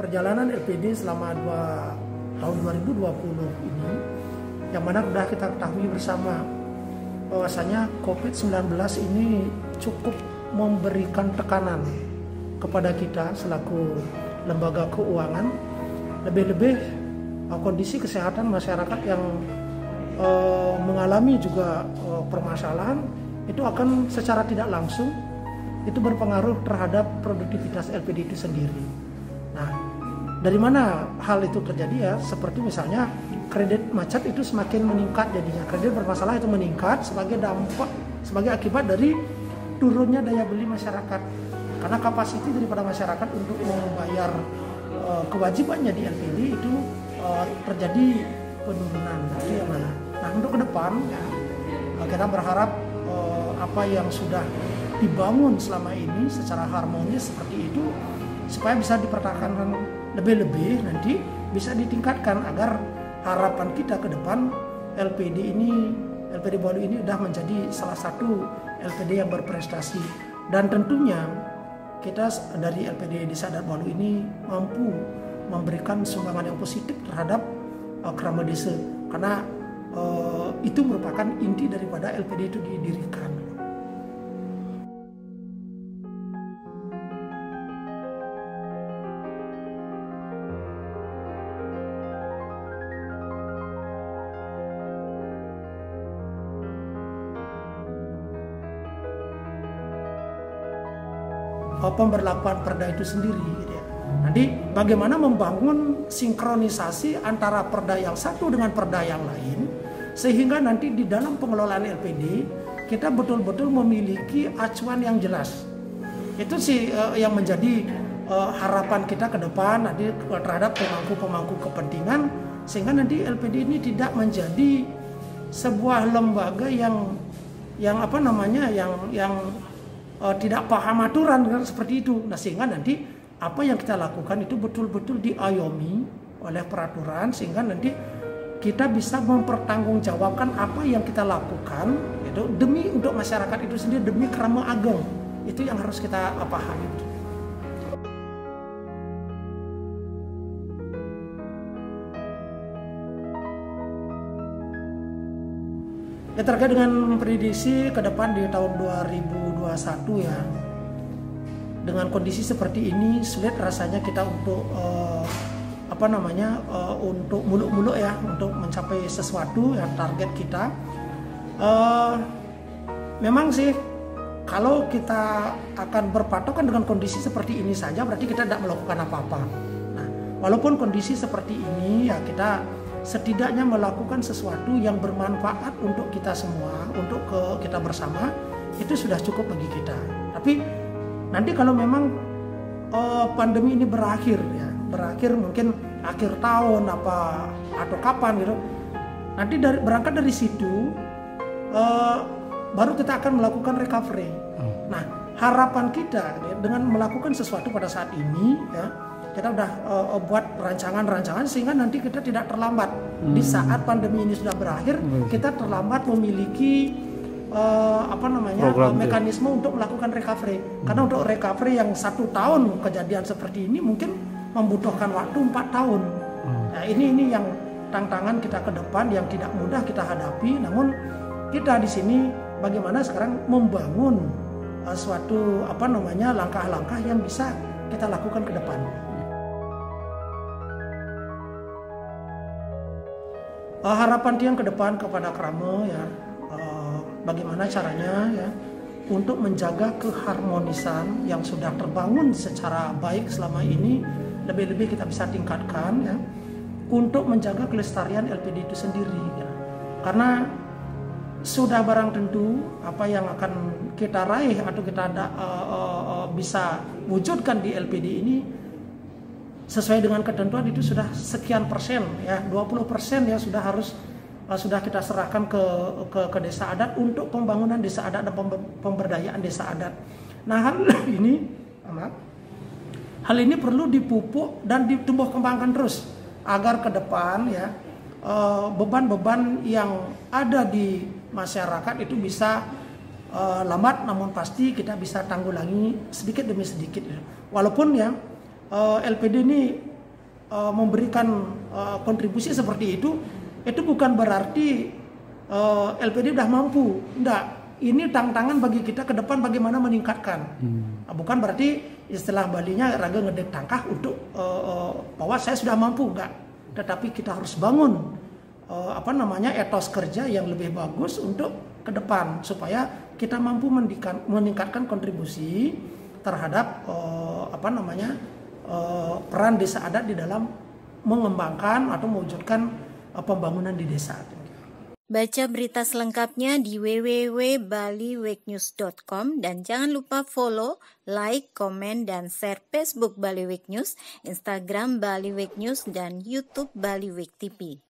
Perjalanan LPD selama tahun 2020 ini, yang mana sudah kita ketahui bersama bahwasanya COVID-19 ini cukup memberikan tekanan kepada kita selaku lembaga keuangan, lebih-lebih kondisi kesehatan masyarakat yang mengalami juga permasalahan itu akan secara tidak langsung itu berpengaruh terhadap produktivitas LPD itu sendiri. Nah, dari mana hal itu terjadi ya? Seperti misalnya kredit macet itu semakin meningkat jadinya. Kredit bermasalah itu meningkat sebagai dampak, sebagai akibat dari turunnya daya beli masyarakat. Karena kapasiti daripada masyarakat untuk membayar kewajibannya di LPD itu terjadi penurunan. Itu yang mana? Nah, untuk ke depan ya, kita berharap apa yang sudah dibangun selama ini secara harmonis seperti itu supaya bisa dipertahankan lebih-lebih, nanti bisa ditingkatkan agar harapan kita ke depan LPD Bolu ini sudah menjadi salah satu LPD yang berprestasi, dan tentunya kita dari LPD Desa Adat Bolu ini mampu memberikan sumbangan yang positif terhadap Krama Desa, karena itu merupakan inti daripada LPD itu didirikan. Pemberlakuan perda itu sendiri gitu ya. Nanti bagaimana membangun sinkronisasi antara perda yang satu dengan perda yang lain, sehingga nanti di dalam pengelolaan LPD kita betul-betul memiliki acuan yang jelas. Itu sih yang menjadi harapan kita ke depan nanti terhadap pemangku-pemangku kepentingan, sehingga nanti LPD ini tidak menjadi sebuah lembaga yang tidak paham aturan seperti itu. Nah, sehingga nanti apa yang kita lakukan itu betul-betul diayomi oleh peraturan, sehingga nanti kita bisa mempertanggungjawabkan apa yang kita lakukan itu demi untuk masyarakat itu sendiri, demi Krama Ageng. Itu yang harus kita pahami. Ya, terkait dengan prediksi ke depan di tahun 2021 ya, dengan kondisi seperti ini sulit rasanya kita untuk untuk muluk-muluk ya, untuk mencapai sesuatu yang target kita. Memang sih kalau kita akan berpatokan dengan kondisi seperti ini saja berarti kita tidak melakukan apa-apa. Nah, walaupun kondisi seperti ini ya, kita setidaknya melakukan sesuatu yang bermanfaat untuk kita semua, untuk kita bersama, itu sudah cukup bagi kita. Tapi nanti kalau memang pandemi ini berakhir mungkin akhir tahun atau kapan gitu, nanti berangkat dari situ baru kita akan melakukan recovery. Nah, harapan kita dengan melakukan sesuatu pada saat ini ya, kita udah buat rancangan-rancangan sehingga nanti kita tidak terlambat. Di saat pandemi ini sudah berakhir, kita terlambat memiliki mekanisme untuk melakukan recovery. Karena untuk recovery yang 1 tahun kejadian seperti ini mungkin membutuhkan waktu 4 tahun. Nah, ini yang tantangan kita ke depan yang tidak mudah kita hadapi. Namun kita di sini bagaimana sekarang membangun suatu langkah-langkah yang bisa kita lakukan ke depan. Harapan Tiang ke depan kepada Krama ya, bagaimana caranya ya untuk menjaga keharmonisan yang sudah terbangun secara baik selama ini, lebih-lebih kita bisa tingkatkan ya, untuk menjaga kelestarian LPD itu sendiri ya. Karena sudah barang tentu apa yang akan kita raih atau kita bisa wujudkan di LPD ini sesuai dengan ketentuan itu sudah sekian persen ya, 20% ya sudah kita serahkan ke desa adat untuk pembangunan desa adat dan pemberdayaan desa adat. Nah, hal ini perlu dipupuk dan ditumbuh kembangkan terus agar ke depan ya beban-beban yang ada di masyarakat itu bisa lambat namun pasti kita bisa tanggulangi sedikit demi sedikit. Walaupun ya LPD ini memberikan kontribusi seperti itu bukan berarti LPD udah mampu. Enggak. Ini tantangan bagi kita ke depan bagaimana meningkatkan. Bukan berarti istilah Balinya raga ngedek tangkah untuk bahwa saya sudah mampu, enggak. Tetapi kita harus bangun etos kerja yang lebih bagus untuk ke depan supaya kita mampu meningkatkan kontribusi terhadap peran desa adat di dalam mengembangkan atau mewujudkan pembangunan di desa. Baca berita selengkapnya di www.baliweeknews.com dan jangan lupa follow, like, komen, dan share Facebook Bali Week News, Instagram Bali Week News, dan YouTube Bali Week TV.